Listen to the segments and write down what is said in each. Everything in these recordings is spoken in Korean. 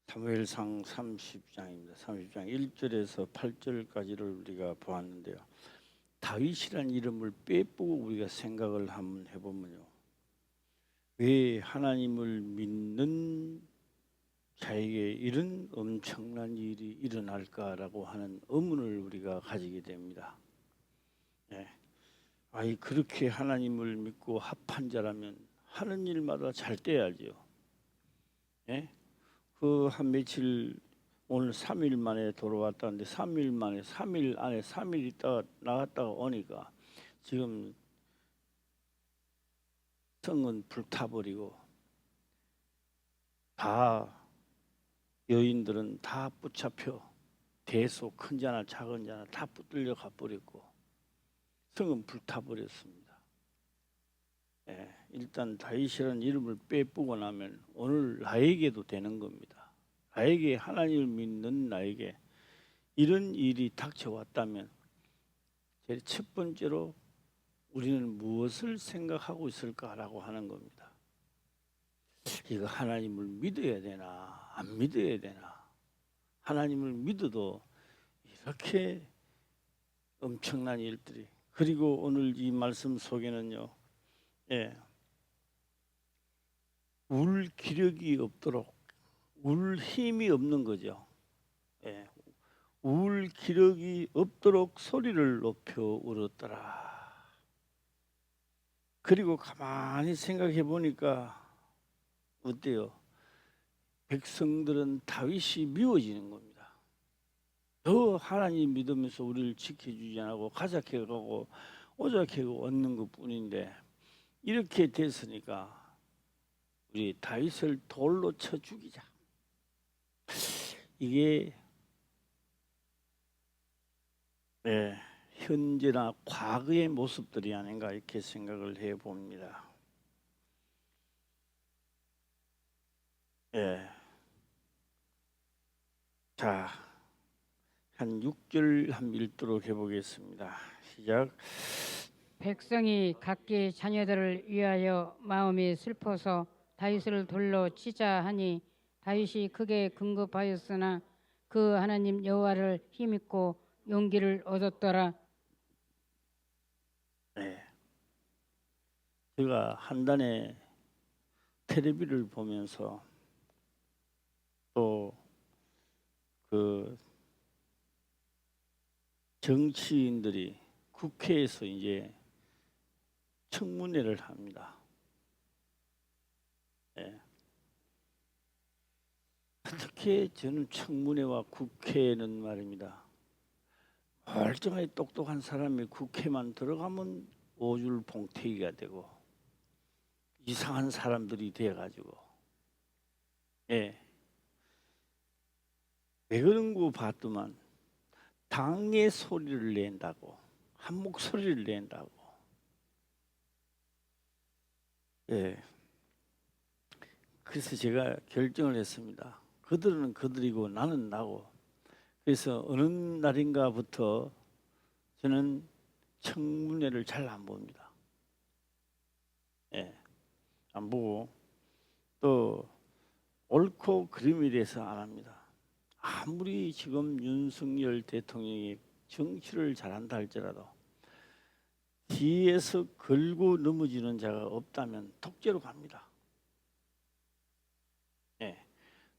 사무엘상 30장입니다. 30장 1절에서 8절까지를 우리가 보았는데요. 다윗이라는 이름을 빼보고 우리가 생각을 한번 해보면요. 왜 하나님을 믿는 자에게 이런 엄청난 일이 일어날까라고 하는 의문을 우리가 가지게 됩니다. 아니 그렇게 하나님을 믿고 합한 자라면 하는 일마다 잘 돼야죠. 그 한 며칠 오늘 3일 만에 돌아왔다는데 3일 안에 3일 있다가 나갔다가 오니까 지금 성은 불타버리고 다 여인들은 다 붙잡혀 대소 큰 자나 작은 자나 다 붙들려 가버렸고 성은 불타버렸습니다. 일단 다윗이라는 이름을 빼보고 나면 오늘 나에게도 되는 겁니다. 나에게 하나님을 믿는 나에게 이런 일이 닥쳐왔다면 제일 첫 번째로 우리는 무엇을 생각하고 있을까라고 하는 겁니다. 이거 하나님을 믿어야 되나 안 믿어야 되나. 하나님을 믿어도 이렇게 엄청난 일들이. 그리고 오늘 이 말씀 속에는요, 울 기력이 없도록 울 힘이 없는 거죠. 울 기력이 없도록 소리를 높여 울었더라. 그리고 가만히 생각해 보니까 어때요? 백성들은 다윗이 미워지는 겁니다. 더 하나님 믿으면서 우리를 지켜주지 않고 가작해가고 오작해가고 얻는 것 뿐인데 이렇게 됐으니까 우리 다윗을 돌로 쳐 죽이자. 이게 현재나 과거의 모습들이 아닌가 이렇게 생각을 해봅니다. 자, 한 6절 한 읽도록 해보겠습니다. 시작. 백성이 각기 자녀들을 위하여 마음이 슬퍼서 다윗을 돌로 치자 하니 다윗이 크게 근급하였으나 그 하나님 여호와를 힘입고 용기를 얻었더라. 제가 한단에 텔레비를 보면서 또 그 정치인들이 국회에서 이제 청문회를 합니다. 특히 저는 청문회와 국회는 말입니다. 멀쩡하게 똑똑한 사람이 국회만 들어가면 오줄 봉태기가 되고 이상한 사람들이 돼가지고 왜 그런 거 봤더만 당의 소리를 낸다고 한 목소리를 낸다고 그래서 제가 결정을 했습니다. 그들은 그들이고 나는 나고. 그래서 어느 날인가부터 저는 청문회를 잘 안 봅니다. 안 보고 또 옳고 그름에 대해서 안 합니다. 아무리 지금 윤석열 대통령이 정치를 잘한다 할지라도 뒤에서 걸고 넘어지는 자가 없다면 독재로 갑니다.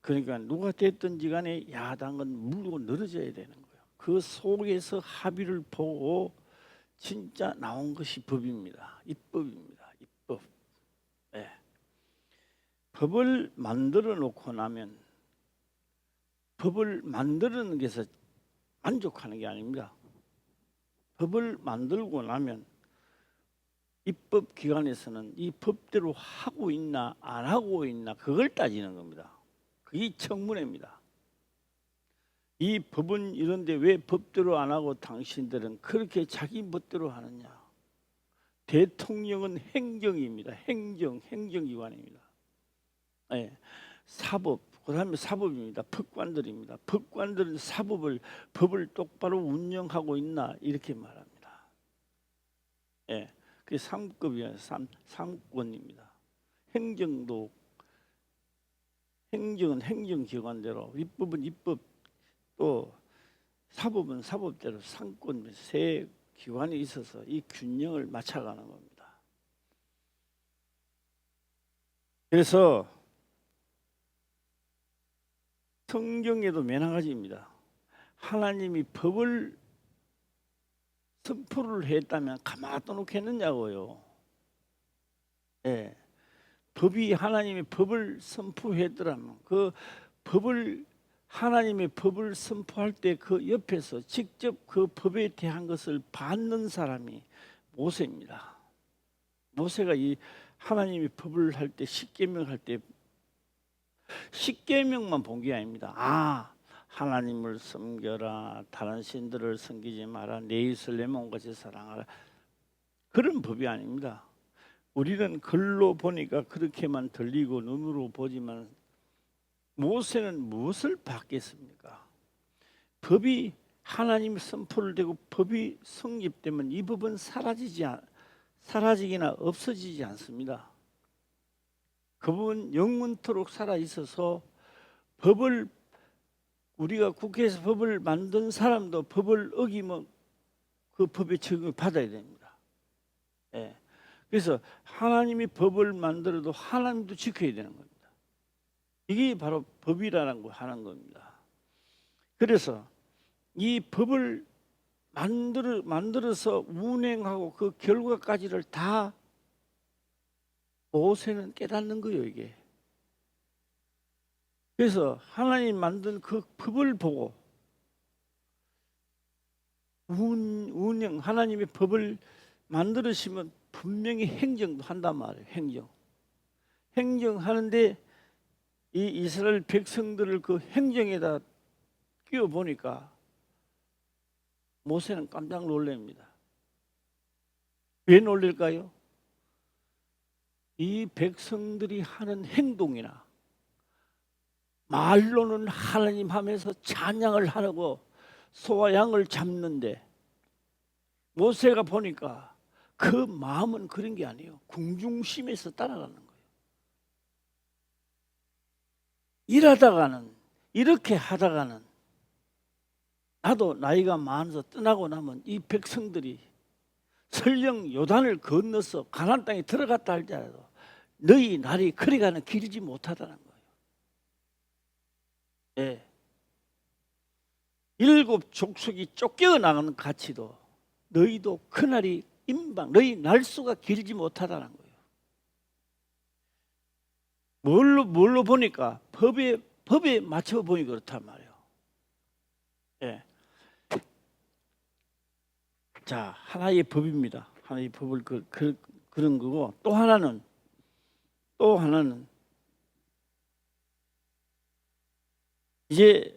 그러니까 누가 됐든지 간에 야당은 물고 늘어져야 되는 거예요. 그 속에서 합의를 보고 진짜 나온 것이 법입니다. 입법입니다. 입법. 법을 만들어 놓고 나면 법을 만드는 게서 만족하는 게 아닙니다. 법을 만들고 나면 입법기관에서는 이 법대로 하고 있나 안 하고 있나 그걸 따지는 겁니다. 그게 청문회입니다. 이 법은 이런데 왜 법대로 안 하고 당신들은 그렇게 자기 멋대로 하느냐. 대통령은 행정입니다. 행정기관입니다. 사법, 그 다음에 사법입니다. 법관들입니다. 법관들은 법을 똑바로 운영하고 있나 이렇게 말합니다. 그게 상급이에요. 상권입니다. 행정도 행정은 행정기관대로, 입법은 입법, 또 사법은 사법대로 상권 세 기관이 있어서 이 균형을 맞춰가는 겁니다. 그래서 성경에도 매너가지입니다. 하나님이 법을 선포를 했다면 가만 둬놓겠느냐고요. 예. 법이 하나님의 법을 선포했더라면 그 법을 하나님의 법을 선포할 때 그 옆에서 직접 그 법에 대한 것을 받는 사람이 모세입니다. 모세가 이 하나님의 법을 할 때 십계명 할 때 십계명만 본 게 아닙니다. 하나님을 섬겨라, 다른 신들을 섬기지 마라, 내 이웃을 내 몸같이 사랑하라, 그런 법이 아닙니다. 우리는 글로 보니까 그렇게만 들리고 눈으로 보지만 모세는 무엇을 받겠습니까? 법이 하나님의 선포를 되고 법이 성립되면 이 법은 사라지기나 없어지지 않습니다. 그 법은 영원토록 살아 있어서 법을 우리가 국회에서 법을 만든 사람도 법을 어기면 그 법의 적용을 받아야 됩니다. 예. 그래서 하나님이 법을 만들어도 하나님도 지켜야 되는 겁니다. 이게 바로 법이라는 거 하는 겁니다. 그래서 이 법을 만들어서 운행하고 그 결과까지를 다 모세는 깨닫는 거예요, 이게. 그래서 하나님 만든 그 법을 보고 운영, 하나님의 법을 만들으시면 분명히 행정도 한단 말이에요. 행정하는데 이 이스라엘 백성들을 그 행정에다 끼워 보니까 모세는 깜짝 놀랍니다. 왜 놀랄까요? 이 백성들이 하는 행동이나 말로는 하나님 하면서 찬양을 하고 소와 양을 잡는데 모세가 보니까 그 마음은 그런 게 아니에요. 궁중심에서 따라가는 거예요. 일하다가는, 이렇게 하다가는, 나도 나이가 많아서 떠나고 나면 이 백성들이 설령 요단을 건너서 가나안 땅에 들어갔다 할지라도 너희 날이 그리가는 길지 못하다는 거예요. 예. 7 족속이 쫓겨나가는 가치도 너희도 그날이 임박, 너희 날수가 길지 못하다는 거예요. 뭘로 보니까 법에 맞춰 보니 그렇단 말이에요. 예. 자, 하나의 법입니다. 하나의 법을 그런 거고, 또 하나는 이제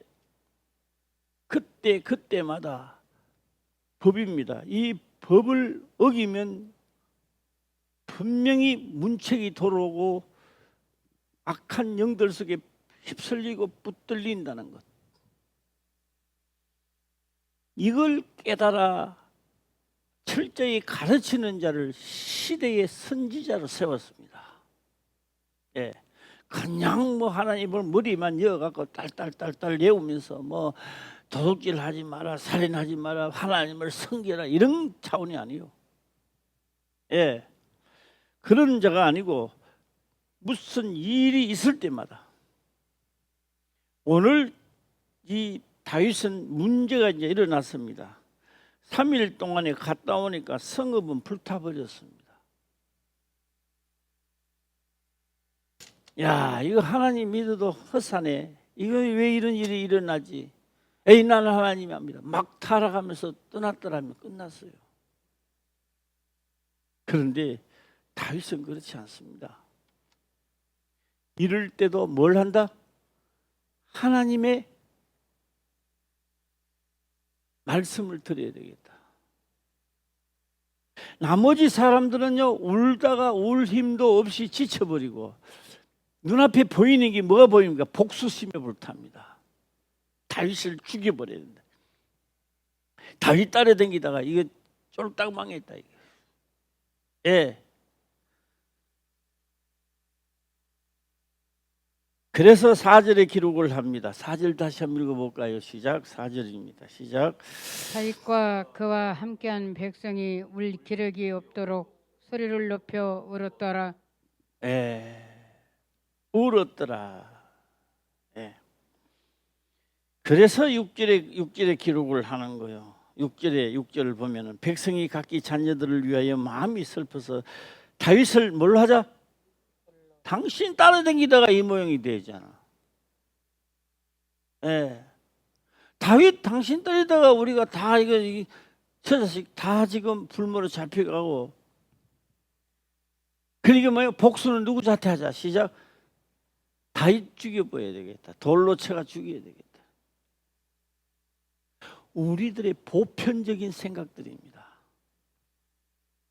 그때마다 법입니다. 이 법을 어기면 분명히 문책이 돌아오고 악한 영들 속에 휩쓸리고 붙들린다는 것. 이걸 깨달아 철저히 가르치는 자를 시대의 선지자로 세웠습니다. 예. 그냥 하나님을 머리만 이어갖고 딸딸딸딸 외우면서 도둑질 하지 마라, 살인하지 마라, 하나님을 섬기라, 이런 차원이 아니에요. 예. 그런 자가 아니고 무슨 일이 있을 때마다, 오늘 이 다윗은 문제가 이제 일어났습니다. 3일 동안에 갔다 오니까 성읍은 불타버렸습니다. 야, 이거 하나님 믿어도 헛사네. 이거 왜 이런 일이 일어나지? 에이, 나는 하나님이 합니다. 막 타락하면서 떠났더라면 끝났어요. 그런데 다윗은 그렇지 않습니다. 이럴 때도 뭘 한다? 하나님의 말씀을 드려야 되겠다. 나머지 사람들은요, 울다가 울 힘도 없이 지쳐버리고 눈앞에 보이는 게 뭐가 보입니까? 복수심에 불탑니다. 다윗을 죽여버려야 된다. 다윗 따라다니다가 이거 쫄딱 망했다. 이거. 예. 그래서 4절에 기록을 합니다. 4절 다시 한번 읽어볼까요? 시작. 4절입니다. 시작. 다윗과 그와 함께한 백성이 울 기력이 없도록 소리를 높여 울었더라. 예, 울었더라. 예. 그래서 6절에 기록을 하는 거예요. 6절을 보면은 백성이 각기 자녀들을 위하여 마음이 슬퍼서 다윗을 뭘로 하자? 당신 따라다니다가 이 모양이 되잖아. 예. 다윗 당신 따르다가 우리가 다 이거 처자식 다 지금 불모로 잡혀가고, 그러니까 뭐예요? 복수는 누구 자퇴하자. 시작. 다윗 죽여버려야 되겠다. 돌로 쳐가 죽여야 되겠다. 우리들의 보편적인 생각들입니다.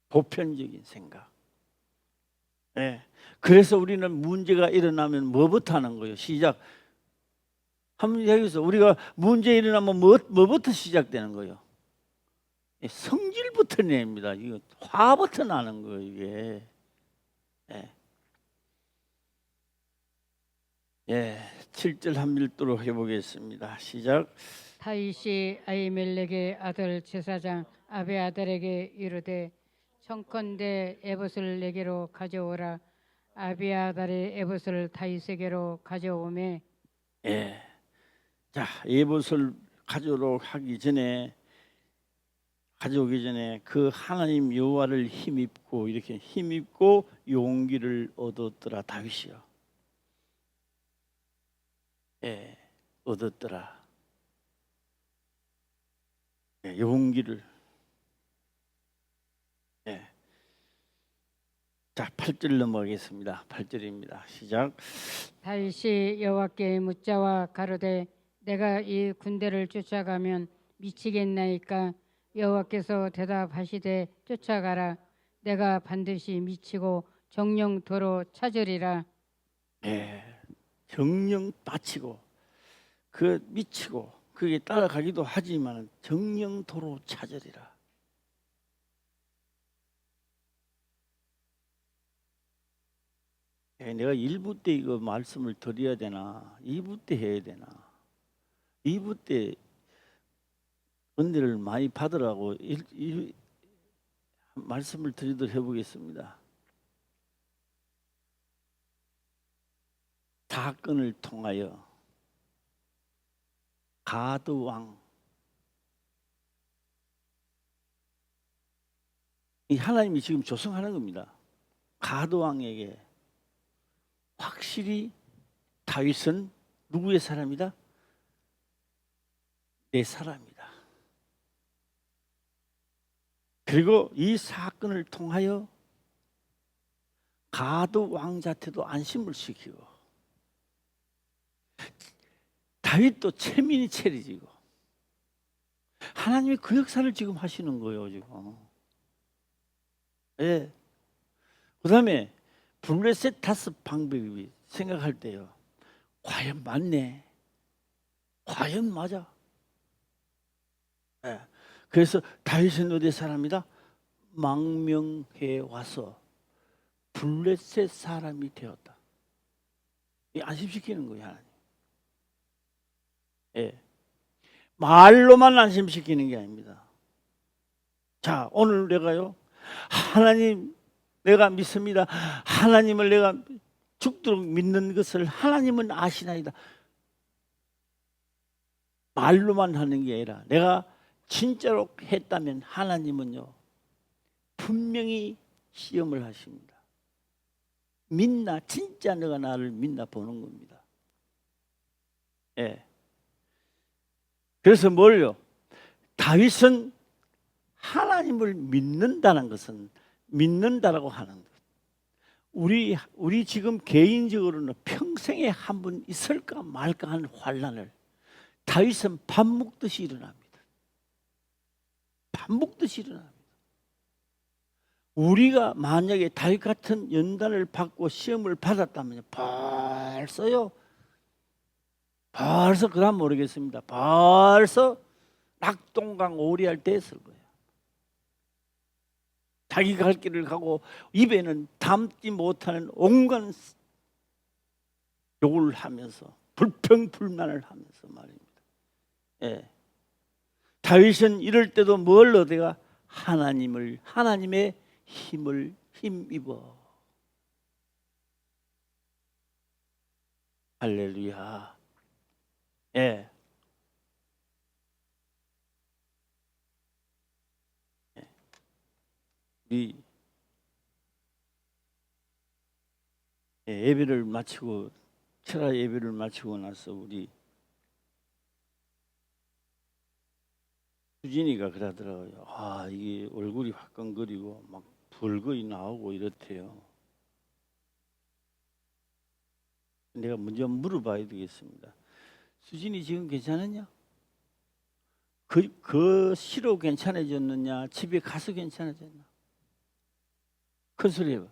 보편적인 생각. 예. 그래서 우리는 문제가 일어나면 뭐부터 하는 거예요? 시작. 한번 얘기해서 우리가 문제 일어나면 뭐부터 시작되는 거예요? 성질부터 냅니다. 이거 화부터 나는 거예요, 이게. 예. 예. 7절 한 밀도로 해보겠습니다. 시작. 다윗이 아히멜렉의 아들 제사장 아비아달에게 이르되 청컨대 에봇을 내게로 가져오라. 아비아달이 에봇을 다윗에게로 가져오매. 예. 자, 에봇을 가져오기 전에 그 하나님 여호와를 힘입고 이렇게 힘입고 용기를 얻었더라. 다윗이요. 예, 얻었더라. 예, 용기를. 예. 자, 8절 넘어가겠습니다. 8절입니다. 시작. 다윗이 여호와께 묻자와 가로되 내가 이 군대를 쫓아가면 미치겠나이까. 여호와께서 대답하시되 쫓아가라. 내가 반드시 미치고 정령도로 찾으리라. 예, 정령 빠치고 그 미치고 그게 따라가기도 하지만 정령도로 찾으리라. 내가 1부 때 이거 말씀을 드려야 되나 2부 때 해야 되나. 2부 때 은혜를 많이 받으라고 말씀을 드리도록 해보겠습니다. 사건을 통하여 가드 왕, 이 하나님이 지금 조성하는 겁니다. 가드 왕에게 확실히 다윗은 누구의 사람이다? 내 사람이다. 그리고 이 사건을 통하여 가드 왕자한테도 안심을 시키고 다윗도 체민이 체리지고 하나님이 그 역사를 지금 하시는 거예요, 지금. 예. 그 다음에 블레셋 다섯 방법이 생각할 때요. 과연 맞네. 과연 맞아. 예. 그래서 다윗은 어디 사람이다? 망명해 와서 블레셋 사람이 되었다. 이 안심시키는 거예요, 하나님. 예. 말로만 안심시키는 게 아닙니다. 자, 오늘 내가요, 하나님 내가 믿습니다. 하나님을 내가 죽도록 믿는 것을 하나님은 아시나이다. 말로만 하는 게 아니라 내가 진짜로 했다면 하나님은요 분명히 시험을 하십니다. 믿나? 진짜 너가 나를 믿나 보는 겁니다. 예. 그래서 뭘요? 다윗은 하나님을 믿는다는 것은 믿는다라고 하는 것. 우리 지금 개인적으로는 평생에 한 번 있을까 말까 하는 환난을 다윗은 밥 먹듯이 일어납니다. 밥 먹듯이 일어납니다. 우리가 만약에 다윗 같은 연단을 받고 시험을 받았다면 벌써 그다음 모르겠습니다. 벌써 낙동강 오리알 때 했을 거예요. 자기 갈 길을 가고 입에는 담지 못하는 온갖 욕을 하면서 불평불만을 하면서 말입니다. 예. 다윗은 이럴 때도 뭘 얻어가 하나님의 힘을 힘입어. 할렐루야. 예. 우리 예배를 마치고 철야 예배를 마치고 나서 우리 수진이가 그러더라고요. 아, 이게 얼굴이 화끈거리고 막 불거이 나오고 이렇대요. 내가 먼저 물어봐야 되겠습니다. 수진이 지금 괜찮았냐? 그 시로 괜찮아졌느냐? 집에 가서 괜찮아졌나? 큰 소리 해봐.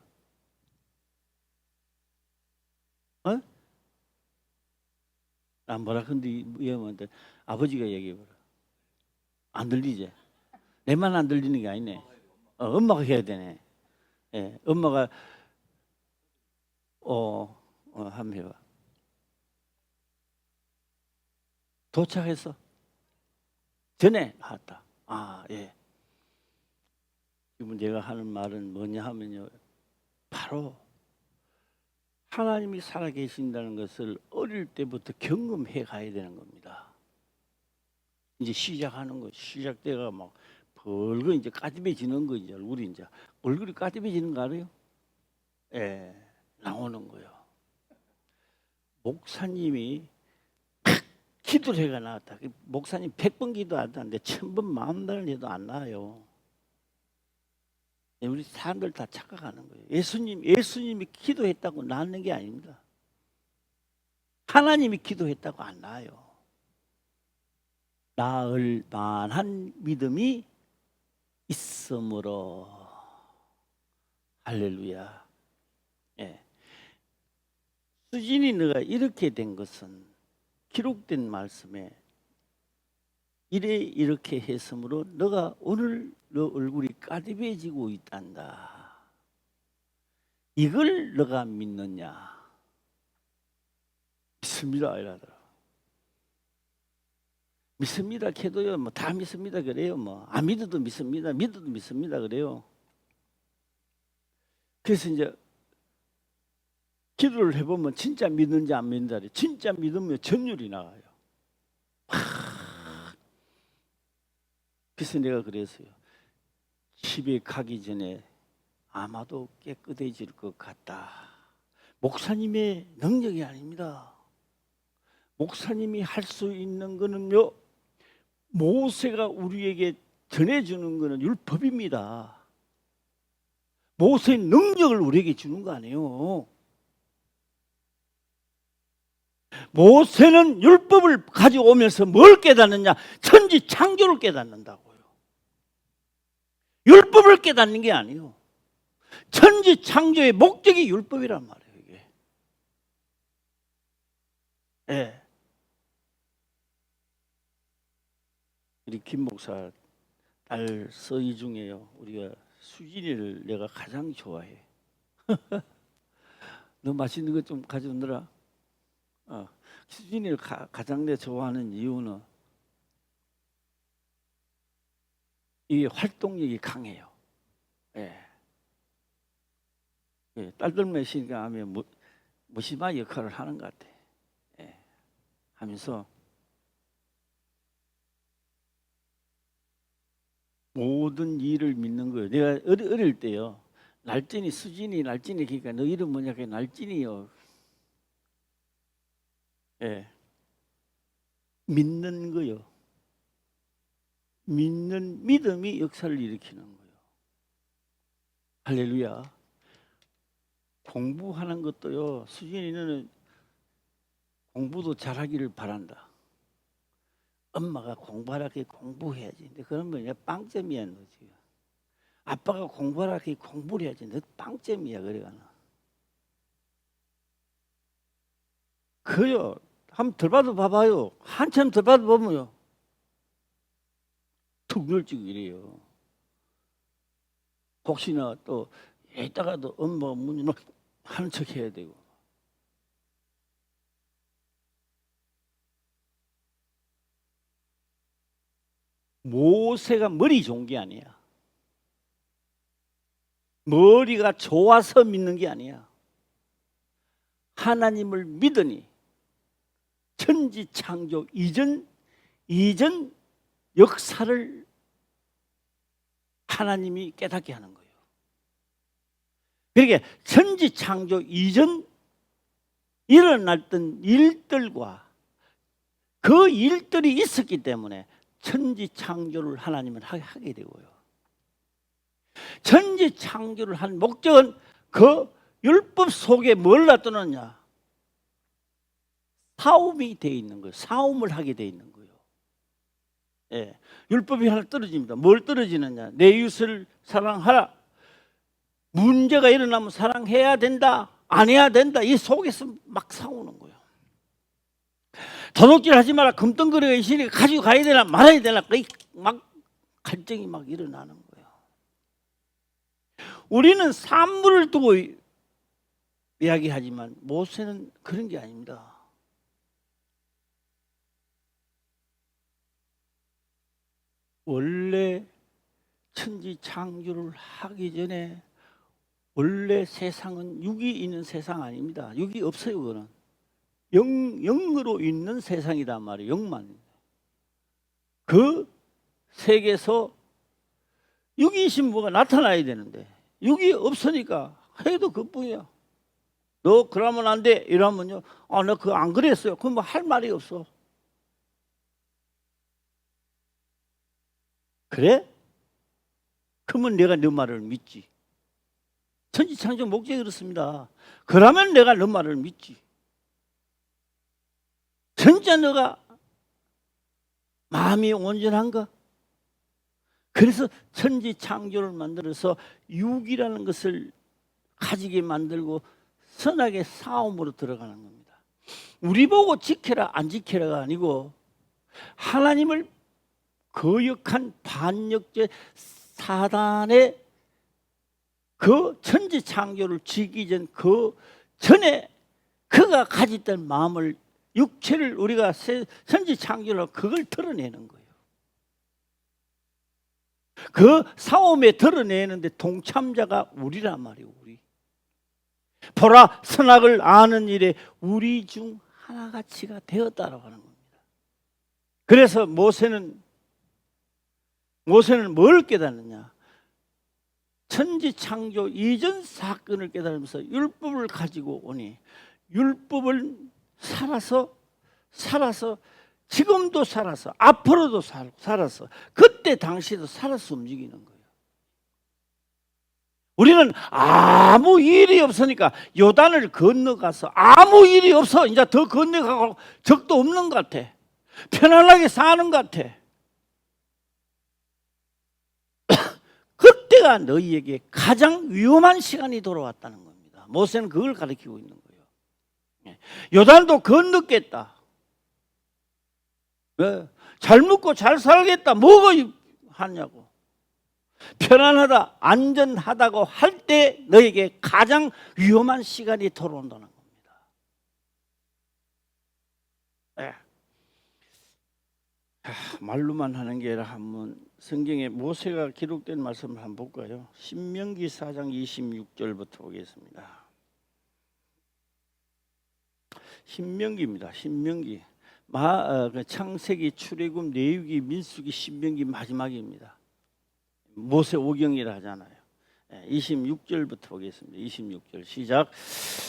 어? 안 뭐라 근데 위험한데 아버지가 얘기해봐라. 안 들리지? 내만 안 들리는 게 아니네. 엄마가 해야 되네. 예, 엄마가 한번 해봐. 도착했어. 전에 나왔다. 아, 예. 지금 내가 하는 말은 뭐냐 하면요. 바로 하나님이 살아계신다는 것을 어릴 때부터 경험해 가야 되는 겁니다. 이제 시작하는 거, 시작대가 막 벌거 이제 까집해지는 거 이제 얼굴이 까집해지는 거 알아요? 예, 나오는 거요. 목사님이 기도를 해가 나왔다. 목사님 100번 기도하는데 1000번 마음다를 해도 안 나와요. 우리 사람들 다 착각하는 거예요. 예수님이 기도했다고 나는 게 아닙니다. 하나님이 기도했다고 안 나와요. 나을 만한 믿음이 있으므로. 할렐루야. 예. 수진이 너가 이렇게 된 것은 기록된 말씀에 이렇게 했으므로 너가 오늘 너 얼굴이 까디베지고 있단다. 이걸 너가 믿느냐? 믿습니다 이라더라. 믿습니다 캐도요 뭐 다 믿습니다 그래요. 뭐 안 믿어도 믿습니다, 믿어도 믿습니다 그래요. 그래서 이제 기도를 해보면 진짜 믿는지 안 믿는지, 진짜 믿으면 전율이 나와요. 그래서 내가 그랬어요. 집에 가기 전에 아마도 깨끗해질 것 같다. 목사님의 능력이 아닙니다. 목사님이 할 수 있는 거는요, 모세가 우리에게 전해주는 거는 율법입니다. 모세의 능력을 우리에게 주는 거 아니에요. 모세는 율법을 가져오면서 뭘 깨닫느냐? 천지 창조를 깨닫는다고요. 율법을 깨닫는 게 아니에요. 천지 창조의 목적이 율법이란 말이에요. 이게. 예. 우리 김 목사 딸 서희 중에요. 우리가 수진이를 내가 가장 좋아해. 너 맛있는 것 좀 가져오느라. 수진이를 가장 내 좋아하는 이유는 이 활동력이 강해요. 예. 예. 딸들만 있으니까 하면 무심한 역할을 하는 것 같아. 예. 하면서 모든 일을 믿는 거예요. 내가 어릴 때요. 날진이 수진이 날진이 그러니까 너 이름 뭐냐? 그게 날진이요. 예. 믿는 거요. 믿는 믿음이 역사를 일으키는 거예요. 할렐루야. 공부하는 것도요. 수진이는 공부도 잘하기를 바란다. 엄마가 공부하라게 공부해야지. 근데 그런 거냐 빵점이야 너 지금. 아빠가 공부하라게 공부를 해야지. 너 빵점이야 그래가나. 그요. 한번 덜 봐도 봐봐요. 한참 덜 봐도 보면요. 툭 늘지고 이래요. 혹시나 또 이따가도 엄마 문을 하는 척 해야 되고. 모세가 머리 좋은 게 아니야. 머리가 좋아서 믿는 게 아니야. 하나님을 믿으니 천지 창조 이전 역사를 하나님이 깨닫게 하는 거예요. 그러니까 천지 창조 이전 일어났던 일들과 그 일들이 있었기 때문에 천지 창조를 하나님은 하게 되고요. 천지 창조를 한 목적은 그 율법 속에 뭘 놔두느냐? 사움이 되어 있는 거예요. 사움을 하게 되어 있는 거예요. 예, 율법이 하나 떨어집니다. 뭘 떨어지느냐? 내 이웃을 사랑하라. 문제가 일어나면 사랑해야 된다, 안 해야 된다. 이 속에서 막 싸우는 거예요. 도둑질 하지 마라. 금덩거리가 있으니까 가지고 가야 되나 말아야 되나 막 갈등이 막 일어나는 거예요. 우리는 산물을 두고 이야기하지만 모세는 그런 게 아닙니다. 원래 천지 창조를 하기 전에 원래 세상은 육이 있는 세상 아닙니다. 육이 없어요. 그거는 영으로 있는 세상이란 말이에요. 영만. 그 세계에서 육이신 뭐가 나타나야 되는데 육이 없으니까 해도 그뿐이야. 너 그러면 안 돼 이러면요, 나 그거 안 그랬어요. 그럼 뭐 할 말이 없어. 그래? 그러면 내가 너 말을 믿지. 천지창조 목적이 그렇습니다. 그러면 내가 너 말을 믿지. 진짜 너가 마음이 온전한가? 그래서 천지창조를 만들어서 육이라는 것을 가지게 만들고 선악의 싸움으로 들어가는 겁니다. 우리 보고 지켜라 안 지켜라가 아니고 하나님을 거역한 반역죄 사단의 그 천지창조를 지기 전 그 전에 그가 가졌던 마음을 육체를 우리가 천지창조로 그걸 드러내는 거예요. 그 싸움에 드러내는데 동참자가 우리란 말이에요. 우리. 보라 선악을 아는 일에 우리 중 하나같이가 되었다라고 하는 겁니다. 그래서 모세는 뭘 깨닫느냐? 천지창조 이전 사건을 깨달으면서 율법을 가지고 오니 율법을 살아서 지금도 살아서 앞으로도 살아서 그때 당시에도 살아서 움직이는 거예요. 우리는 아무 일이 없으니까 요단을 건너가서 아무 일이 없어 이제 더 건너가고 적도 없는 것 같아. 편안하게 사는 것 같아. 그때가 너희에게 가장 위험한 시간이 돌아왔다는 겁니다. 모세는 그걸 가르치고 있는 거예요. 요단도 건넜겠다. 왜? 잘 먹고 잘 살겠다. 뭐가 하냐고. 편안하다, 안전하다고 할 때 너에게 가장 위험한 시간이 돌아온다는 겁니다. 네. 말로만 하는 게 아니라 한번 성경에 모세가 기록된 말씀을 한번 볼까요? 신명기 4장 26절부터 보겠습니다. 신명기입니다. 신명기. 창세기, 출애굽, 레위기, 민수기, 신명기 마지막입니다. 모세 오경이라 하잖아요. 26절부터 보겠습니다. 26절 시작.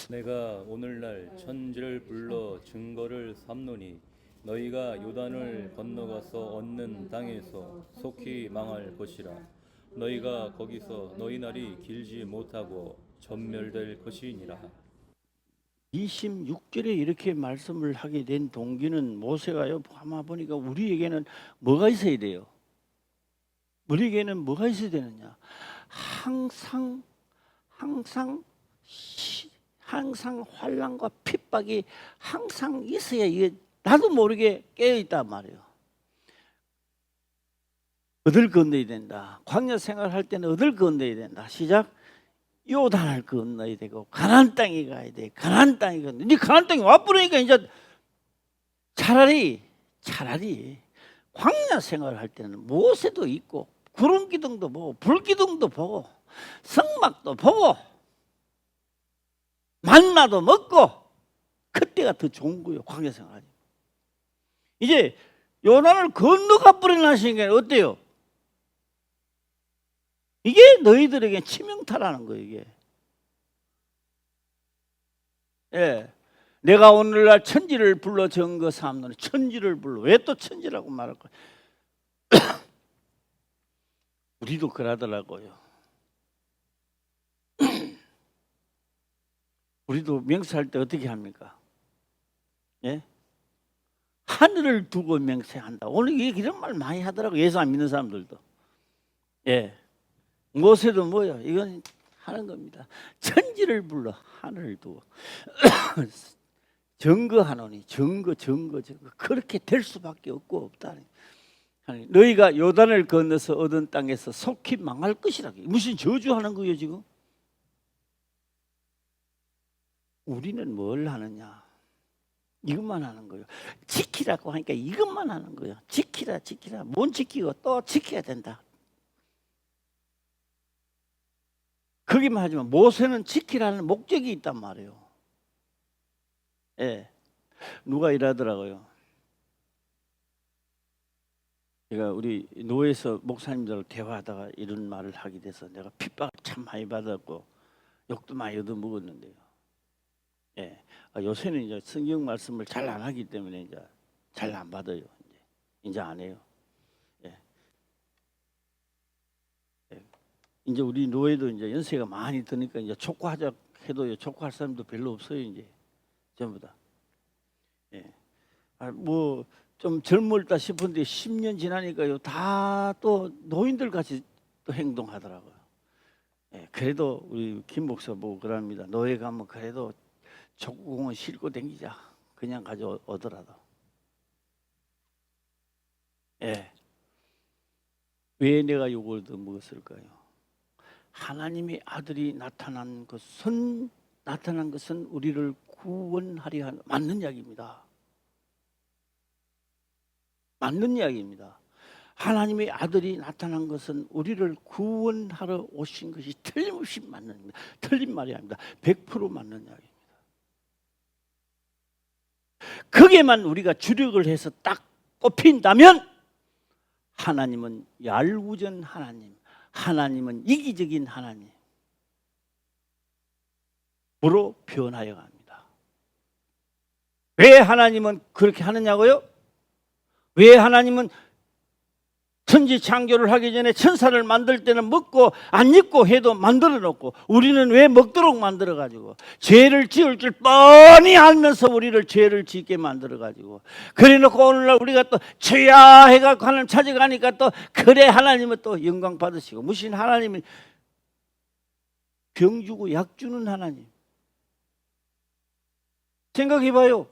내가 오늘날 천지를 불러 증거를 삼노니 너희가 요단을 건너가서 얻는 땅에서 속히 망할 것이라. 너희가 거기서 너희 날이 길지 못하고 전멸될 것이니라. 26절에 이렇게 말씀을 하게 된 동기는 모세가요, 아마 보니까 우리에게는 뭐가 있어야 돼요? 우리에게는 뭐가 있어야 되느냐? 항상 환난과 핍박이 항상 있어야 이게 나도 모르게 깨어 있단 말이에요. 얻을 건너야 된다. 광야 생활할 때는 얻을 건너야 된다. 시작. 요단을 건너야 되고 가나안 땅에 가야 돼. 가나안 땅에 건너. 네 가나안 땅에 와버리니까 이제 차라리 광야 생활할 때는 모세도 있고 구름 기둥도 보고 불 기둥도 보고 성막도 보고 만나도 먹고 그때가 더 좋은 거예요. 광야 생활이. 이제 요단을 건너가 버리나신 게 어때요? 이게 너희들에게 치명타라는 거예요. 이게. 예. 내가 오늘날 천지를 불러 증거 삼노니 천지를 불러. 왜 또 천지라고 말할 거야? 우리도 그러더라고요. 우리도 명세할 때 어떻게 합니까? 예? 하늘을 두고 맹세한다. 오늘 이런 말 많이 하더라고. 예수 안 믿는 사람들도. 예. 모세도 뭐요? 이건 하는 겁니다. 천지를 불러 하늘을 두고 증거하노니 증거. 그렇게 될 수밖에 없다. 너희가 요단을 건너서 얻은 땅에서 속히 망할 것이라. 무슨 저주하는 거예요 지금? 우리는 뭘 하느냐? 이것만 하는 거예요. 지키라고 하니까 이것만 하는 거예요. 지키라. 못 지키고 또 지켜야 된다. 거기만 하지만 모세는 지키라는 목적이 있단 말이에요. 예. 누가 이러더라고요. 제가 우리 노회에서 목사님들하고 대화하다가 이런 말을 하게 돼서 내가 핍박을 참 많이 받았고 욕도 많이 얻어먹었는데요. 예. 요새는 이제 성경 말씀을 잘 안 하기 때문에 이제 잘 안 받아요. 이제 안 해요. 예. 예. 이제 우리 노예도 이제 연세가 많이 드니까 이제 촉구하자 해도 촉구할 사람도 별로 없어요. 이제 전부 다. 예. 뭐 좀 젊을다 싶은데 10년 지나니까요 다 또 노인들 같이 또 행동하더라고요. 예. 그래도 우리 김 목사 보고 그럽니다. 노예 가면 그래도 촉구공은 싣고 댕기자. 그냥 가져오더라도. 예. 왜 내가 이걸 얻어먹었을까요? 하나님의 아들이 나타난 것은 우리를 구원하려 하는 맞는 이야기입니다. 맞는 이야기입니다. 하나님의 아들이 나타난 것은 우리를 구원하러 오신 것이 틀림없이 맞는 겁니다. 틀린 말이 아닙니다. 100% 맞는 이야기입니다. 거기에만 우리가 주력을 해서 딱 꼽힌다면 하나님은 얄궂은 하나님은 이기적인 하나님으로 변하여 갑니다. 왜 하나님은 그렇게 하느냐고요? 왜 하나님은 천지 창조를 하기 전에 천사를 만들 때는 먹고 안 입고 해도 만들어 놓고 우리는 왜 먹도록 만들어 가지고 죄를 지을 줄 뻔히 알면서 우리를 죄를 짓게 만들어 가지고 그래 놓고 오늘날 우리가 또 죄야 해갖고 하나님 찾아가니까 또 그래 하나님은 또 영광 받으시고 무슨 하나님이 병 주고 약 주는 하나님 생각해 봐요.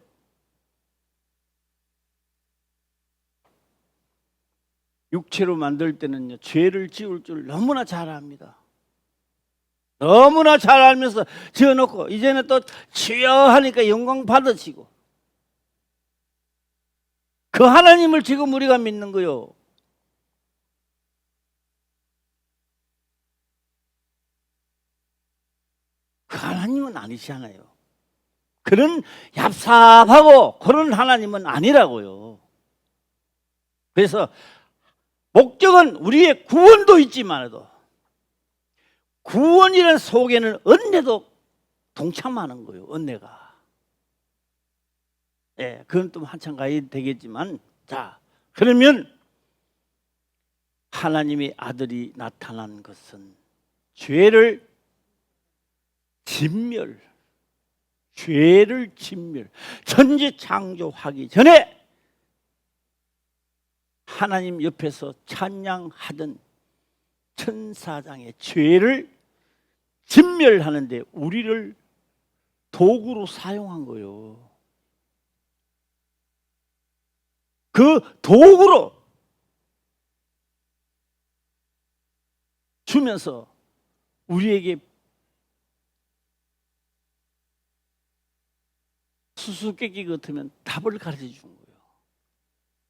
육체로 만들 때는요 죄를 지을 줄 너무나 잘 압니다. 너무나 잘 알면서 지어놓고 이제는 또 주여 하니까 영광 받으시고 그 하나님을 지금 우리가 믿는 거요. 그 하나님은 아니시잖아요. 그런 얍삽하고 그런 하나님은 아니라고요. 그래서 목적은 우리의 구원도 있지만도 구원이라는 속에는 은혜도 동참하는 거예요. 은혜가. 예, 그건 또 한참 가야 되겠지만 자, 그러면 하나님의 아들이 나타난 것은 죄를 진멸 천지 창조하기 전에 하나님 옆에서 찬양하던 천사장의 죄를 진멸하는데 우리를 도구로 사용한 거예요. 그 도구로 주면서 우리에게 수수께끼 같으면 답을 가르쳐 준 거예요.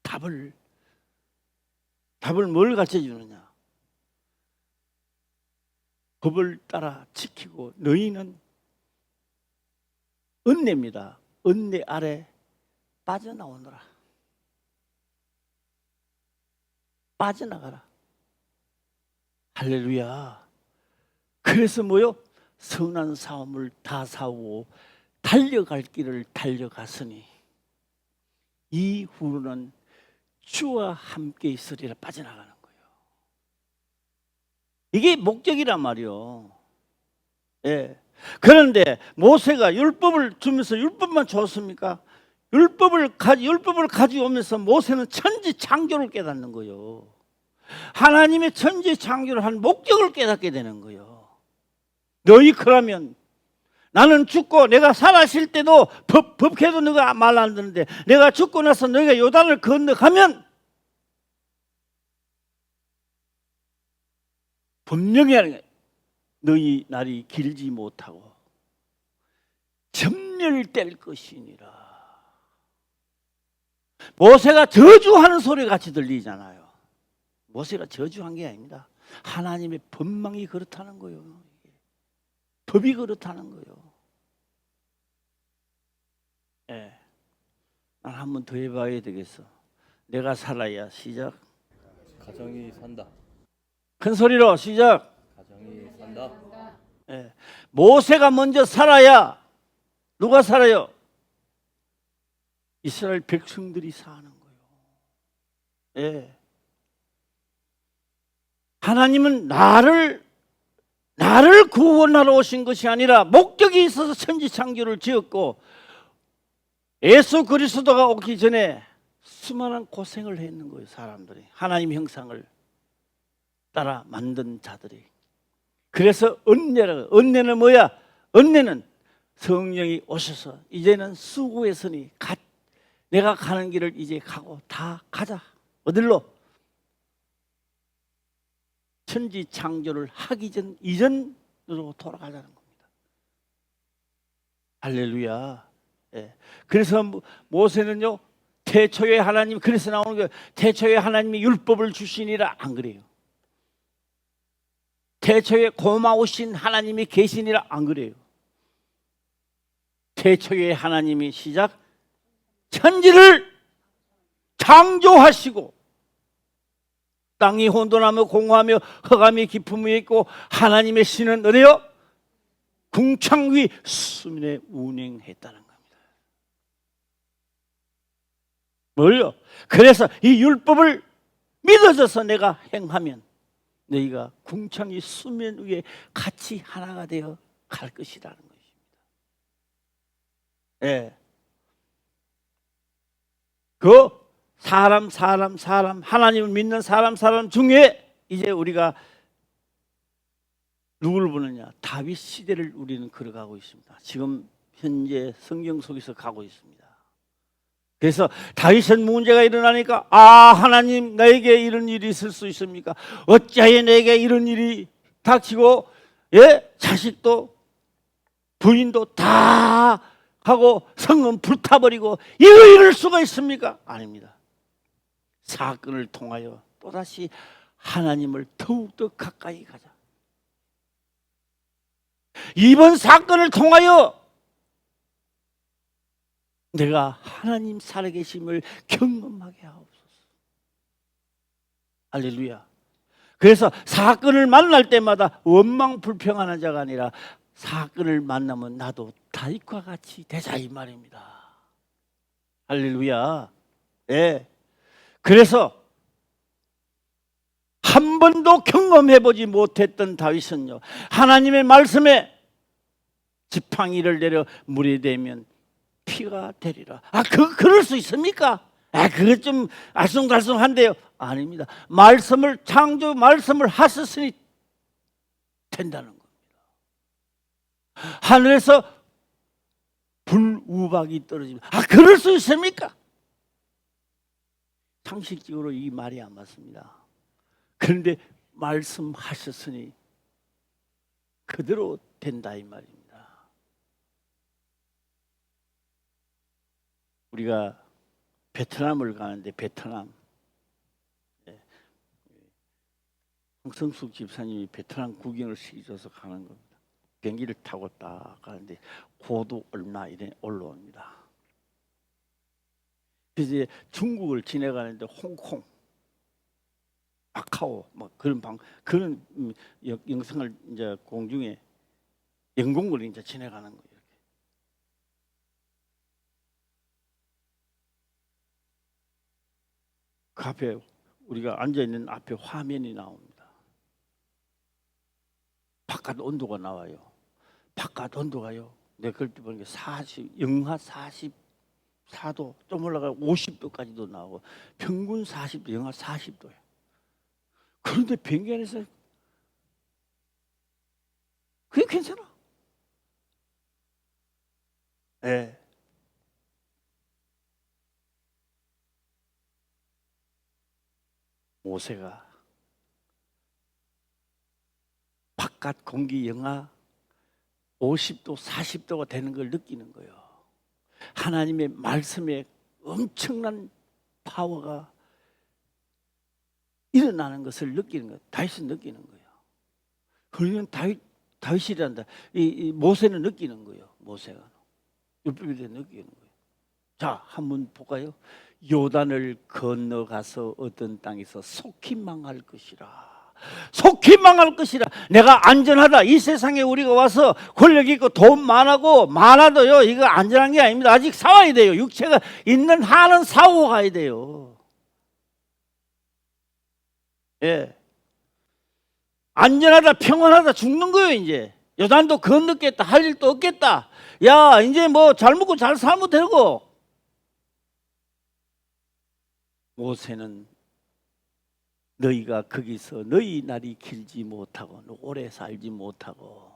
답을. 답을 뭘 가르쳐 주느냐? 법을 따라 지키고 너희는 은혜입니다. 은혜 아래 빠져나오너라. 빠져나가라. 할렐루야. 그래서 뭐요? 선한 싸움을 다 싸우고 달려갈 길을 달려갔으니 이후로는 주와 함께 있으리라. 빠져나가는 거예요. 이게 목적이란 말이요. 예. 그런데 모세가 율법을 주면서 율법만 줬습니까? 율법을 가져오면서 모세는 천지창조를 깨닫는 거예요. 하나님의 천지창조를 한 목적을 깨닫게 되는 거예요. 너희 그러면 나는 죽고 내가 살아있을 때도 법해도 너가 말 안 듣는데 내가 죽고 나서 너희가 요단을 건너가면 분명히 하는 거예요. 너희 날이 길지 못하고 전멸될 것이니라. 모세가 저주하는 소리 같이 들리잖아요. 모세가 저주한 게 아닙니다. 하나님의 법망이 그렇다는 거예요. 법이 그렇다는 거예요. 예. 난 한 번 더 해봐야 되겠어. 내가 살아야. 시작. 가정이 산다. 큰 소리로 시작. 가정이 산다. 예. 모세가 먼저 살아야 누가 살아요? 이스라엘 백성들이 사는 거예요. 예. 하나님은 나를 구원하러 오신 것이 아니라 목적이 있어서 천지창조를 지었고 예수 그리스도가 오기 전에 수많은 고생을 했는 거예요. 사람들이 하나님 형상을 따라 만든 자들이. 그래서 은혜는 뭐야? 은혜는 성령이 오셔서 이제는 수고했으니 내가 가는 길을 이제 가고 다 가자. 어딜로? 천지 창조를 하기 전 이전으로 돌아가자는 겁니다. 할렐루야. 예. 그래서 모세는요 태초에 하나님, 그래서 나오는 게 태초에 하나님이 율법을 주시니라. 안 그래요? 태초에 고마우신 하나님이 계시니라. 안 그래요? 태초에 하나님이 시작 천지를 창조하시고 땅이 혼돈하며 공허하며 흑암이 깊음 위에 있고 하나님의 신은 어디요? 궁창 위 수면에 운행했다는 겁니다. 뭘요? 그래서 이 율법을 믿어져서 내가 행하면 너희가 궁창 위 수면 위에 같이 하나가 되어 갈 것이라는 것입니다. 예. 그 사람 하나님을 믿는 사람 중에 이제 우리가 누구를 보느냐? 다윗 시대를 우리는 걸어가고 있습니다. 지금 현재 성경 속에서 가고 있습니다. 그래서 다윗은 문제가 일어나니까 하나님 나에게 이런 일이 있을 수 있습니까? 어찌하여 내게 이런 일이 닥치고 자식도 부인도 다 하고 성은 불타버리고 이럴 수가 있습니까? 아닙니다. 사건을 통하여 또다시 하나님을 더욱더 가까이 가자. 이번 사건을 통하여 내가 하나님 살아계심을 경험하게 하옵소서. 할렐루야. 그래서 사건을 만날 때마다 원망 불평하는 자가 아니라 사건을 만나면 나도 다윗과 같이 되자 이 말입니다. 할렐루야. 예. 그래서 한 번도 경험해보지 못했던 다윗은요 하나님의 말씀에 지팡이를 내려 물에 대면 피가 되리라. 그럴 수 있습니까? 그것 좀 알쏭달쏭한데요. 아닙니다. 창조 말씀을 하셨으니 된다는 겁니다. 하늘에서 불우박이 떨어지면 그럴 수 있습니까? 상식적으로 이 말이 안 맞습니다. 그런데 말씀하셨으니 그대로 된다 이 말입니다. 우리가 베트남을 가는데 베트남 황성숙 집사님이 베트남 구경을 시켜줘서 가는 겁니다. 비행기를 타고 딱 가는데 고도 얼마 이래 올라옵니다. 그래서 이제 중국을 지나가는데 홍콩, 마카오 막 그런 영상을 이제 공중에 영공을 이제 지나가는 거예요. 이렇게. 그 앞에 우리가 앉아 있는 앞에 화면이 나옵니다. 바깥 온도가 나와요. 바깥 온도가요. 내가 그럴 때 보니까 영하 44도 좀 올라가 50도까지도 나오고 평균 40도, 영하 40도예요. 그런데 비행기 안에서 그게 괜찮아. 예. 모세가 바깥 공기 영하 50도, 40도가 되는 걸 느끼는 거예요. 하나님의 말씀에 엄청난 파워가 일어나는 것을 느끼는 거예요. 다윗은 느끼는 거예요. 그러면 다윗이란다. 이 모세는 느끼는 거예요. 모세가 율법에 느끼는 거예요. 자, 한번 볼까요? 요단을 건너가서 얻은 땅에서 속히 망할 것이라. 속히 망할 것이라. 내가 안전하다. 이 세상에 우리가 와서 권력 있고 돈 많아도요, 이거 안전한 게 아닙니다. 아직 싸워야 돼요. 육체가 있는 한은 싸우고 가야 돼요. 예. 안전하다, 평안하다, 죽는 거예요. 이제 요단도 건넜겠다. 할 일도 없겠다. 야, 이제 뭐 잘 먹고 잘 살면 되고. 모세는 너희가 거기서 너희 날이 길지 못하고 오래 살지 못하고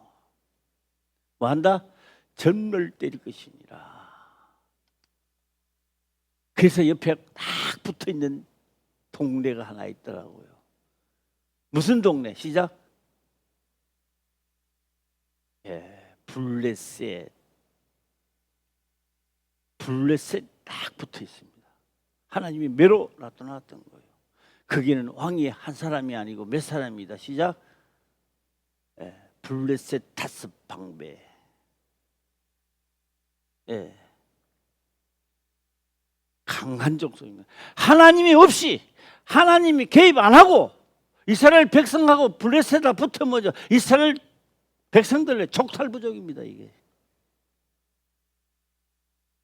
뭐한다? 점을 때릴 것이니라. 그래서 옆에 딱 붙어있는 동네가 하나 있더라고요. 무슨 동네? 시작. 예, 블레셋 딱 붙어 있습니다. 하나님이 매로 나타났던 거예요. 거기는 왕이 한 사람이 아니고 몇 사람이다. 시작. 예, 블레셋 다섯 방배. 예, 강한 족속입니다. 하나님이 없이, 하나님이 개입 안 하고 이스라엘 백성하고 블레셋에 붙으면 이스라엘 백성들의 족탈부족입니다. 이게.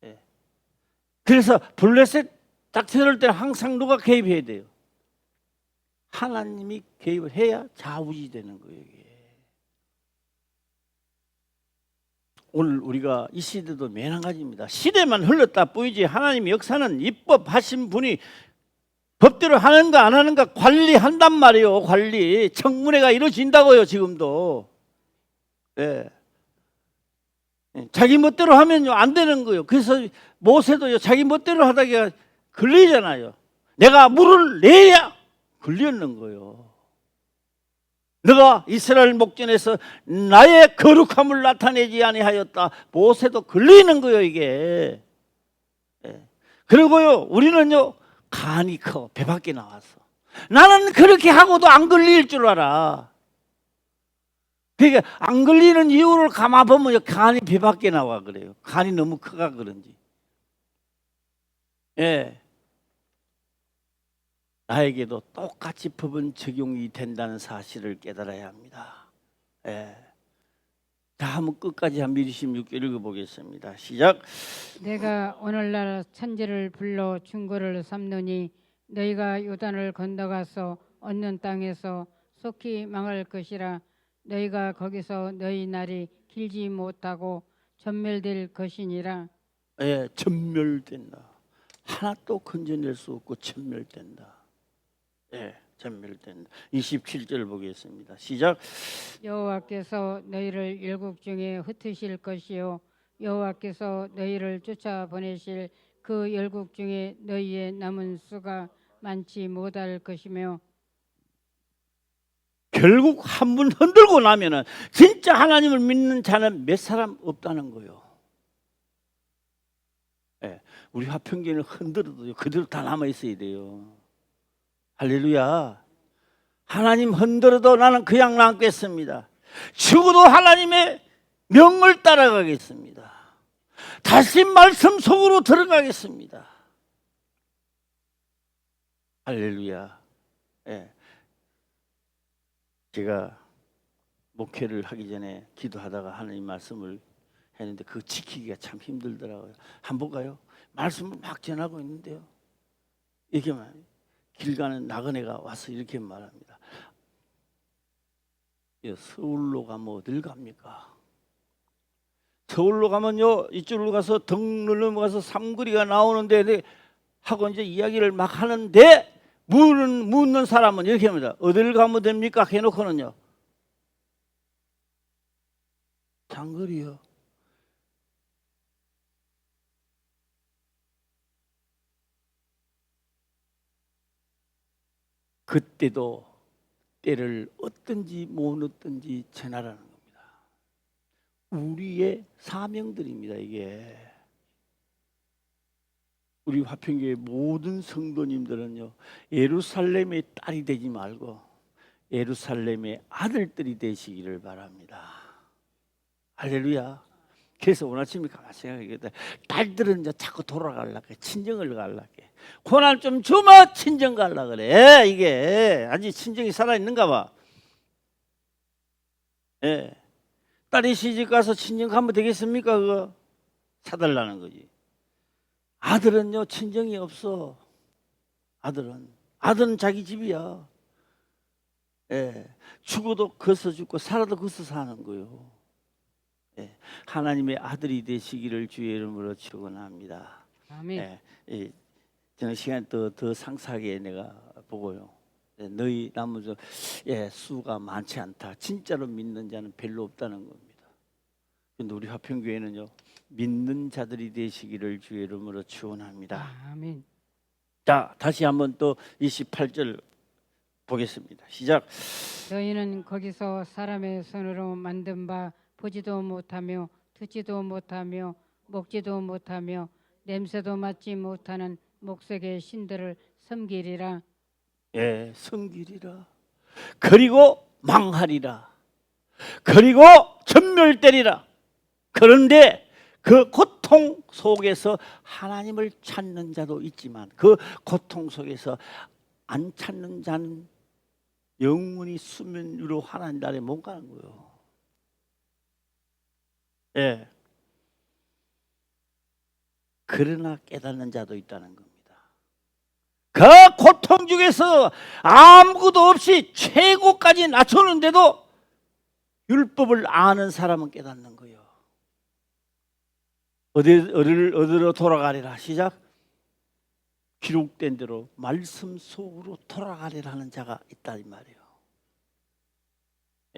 예. 그래서 블레셋 딱 들을 때 항상 누가 개입해야 돼요? 하나님이 개입을 해야 좌우지되는 거예요. 이게. 오늘 우리가 이 시대도 매한가지입니다. 시대만 흘렀다 뿐이지 하나님의 역사는 입법하신 분이 법대로 하는가 안 하는가 관리한단 말이에요. 관리. 청문회가 이루어진다고요. 지금도. 예. 자기 멋대로 하면요 안 되는 거예요. 그래서 모세도요 자기 멋대로 하다가 걸리잖아요. 내가 물을 내야 걸렸는 거예요. 너가 이스라엘 목전에서 나의 거룩함을 나타내지 아니하였다. 모세도 걸리는 거예요. 이게. 예. 그리고요 우리는요 간이 커. 배 밖에 나와서 나는 그렇게 하고도 안 걸릴 줄 알아. 그러니까 안 걸리는 이유를 감아보면 간이 배 밖에 나와 그래요. 간이 너무 커가 그런지. 예. 나에게도 똑같이 법은 적용이 된다는 사실을 깨달아야 합니다. 예. 자, 한번 끝까지 한 미리 16개 읽어보겠습니다. 시작. 내가 오늘날 천지를 불러 중고를 삼느니 너희가 요단을 건너가서 얻는 땅에서 속히 망할 것이라. 너희가 거기서 너희 날이 길지 못하고 전멸될 것이니라. 예, 전멸된다. 하나도 건져낼 수 없고 전멸된다. 예, 전멸된다. 27절 보겠습니다. 시작. 여호와께서 너희를 열국 중에 흩으실 것이요 여호와께서 너희를 쫓아보내실 그 열국 중에 너희의 남은 수가 많지 못할 것이며. 결국 한 번 흔들고 나면은 진짜 하나님을 믿는 자는 몇 사람 없다는 거예요. 예, 우리 화평교회는 흔들어도 그대로 다 남아 있어야 돼요. 할렐루야. 하나님 흔들어도 나는 그냥 남겠습니다. 죽어도 하나님의 명을 따라가겠습니다. 다시 말씀 속으로 들어가겠습니다. 할렐루야. 예. 제가 목회를 하기 전에 기도하다가 하나님 말씀을 했는데 그거 지키기가 참 힘들더라고요. 한번 가요. 말씀을 막 전하고 있는데요. 이렇게만 길 가는 나그네가 와서 이렇게 말합니다. 서울로 가면 어딜 갑니까? 서울로 가면요 이쪽으로 가서 등 눌러가서 삼거리가 나오는데 하고 이제 이야기를 막 하는데 묻는 사람은 이렇게 합니다. 어딜 가면 됩니까? 해놓고는요 장거리요. 그때도 때를 얻든지 못 얻든지 전하라는 겁니다. 우리의 사명들입니다. 이게 우리 화평교회 모든 성도님들은요 예루살렘의 딸이 되지 말고 예루살렘의 아들들이 되시기를 바랍니다. 할렐루야. 그래서 오늘 아침에 가만히 생각하겠다. 딸들은 이제 자꾸 돌아가려고 친정을 가려고 고난 좀 주마 친정 가려고 그래. 이게 아직 친정이 살아있는가 봐. 예. 딸이 시집 가서 친정 가면 되겠습니까? 그거 사달라는 거지. 아들은요 친정이 없어. 아들은 자기 집이야. 예. 죽어도 거기서 죽고 살아도 거기서 사는 거요. 예. 하나님의 아들이 되시기를 주의 이름으로 축원합니다. 아멘. 예. 저는 시간 더 상세하게 내가 보고요. 예. 너희 남은 수가 많지 않다. 진짜로 믿는 자는 별로 없다는 겁니다. 근데 우리 화평교회는요 믿는 자들이 되시기를 주의 이름으로 축원합니다. 아멘. 자, 다시 한번 또 28절 보겠습니다. 시작. 너희는 거기서 사람의 손으로 만든 바 보지도 못하며 듣지도 못하며 먹지도 못하며 냄새도 맡지 못하는 목석의 신들을 섬기리라. 예, 섬기리라. 그리고 망하리라. 그리고 전멸되리라. 그런데 그 고통 속에서 하나님을 찾는 자도 있지만 그 고통 속에서 안 찾는 자는 영원히 수면 위로 하나님 나라에 못 가는 거예요. 예. 그러나 깨닫는 자도 있다는 겁니다. 그 고통 중에서 아무것도 없이 최고까지 낮추는데도 율법을 아는 사람은 깨닫는 거예요. 어디로 돌아가리라. 시작. 기록된 대로 말씀 속으로 돌아가리라 하는 자가 있다 이 말이에요.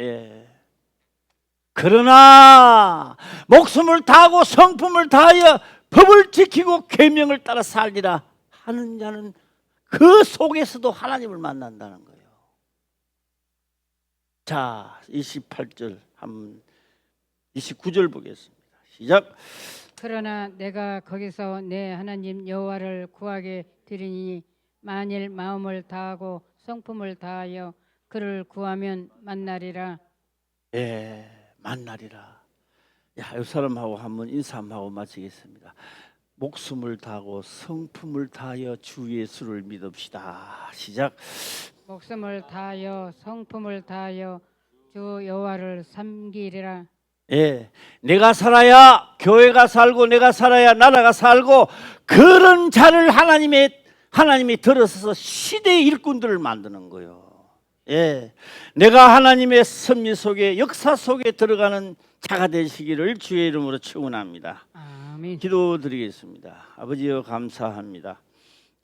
예. 그러나 목숨을 다하고 성품을 다하여 법을 지키고 계명을 따라 살리라 하는 자는 그 속에서도 하나님을 만난다는 거예요. 자, 28절 한번 29절 보겠습니다. 시작. 그러나 내가 거기서 내 하나님 여호와를 구하게 되리니 만일 마음을 다하고 성품을 다하여 그를 구하면 만나리라. 예, 만나리라. 야, 이 사람하고 한번 인사 한번 하고 마치겠습니다. 목숨을 다하고 성품을 다하여 주 예수를 믿읍시다. 시작. 목숨을 다하여 성품을 다하여 주 여호와를 섬기리라. 예, 내가 살아야 교회가 살고 내가 살아야 나라가 살고 그런 자를 하나님이 들어서서 시대의 일꾼들을 만드는 거예요. 예, 내가 하나님의 섭리 속에 역사 속에 들어가는 자가 되시기를 주의 이름으로 축원합니다. 아멘. 기도드리겠습니다. 아버지여 감사합니다.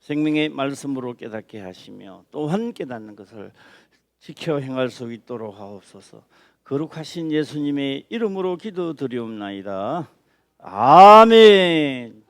생명의 말씀으로 깨닫게 하시며 또한 깨닫는 것을 지켜 행할 수 있도록 하옵소서. 거룩하신 예수님의 이름으로 기도드리옵나이다. 아멘.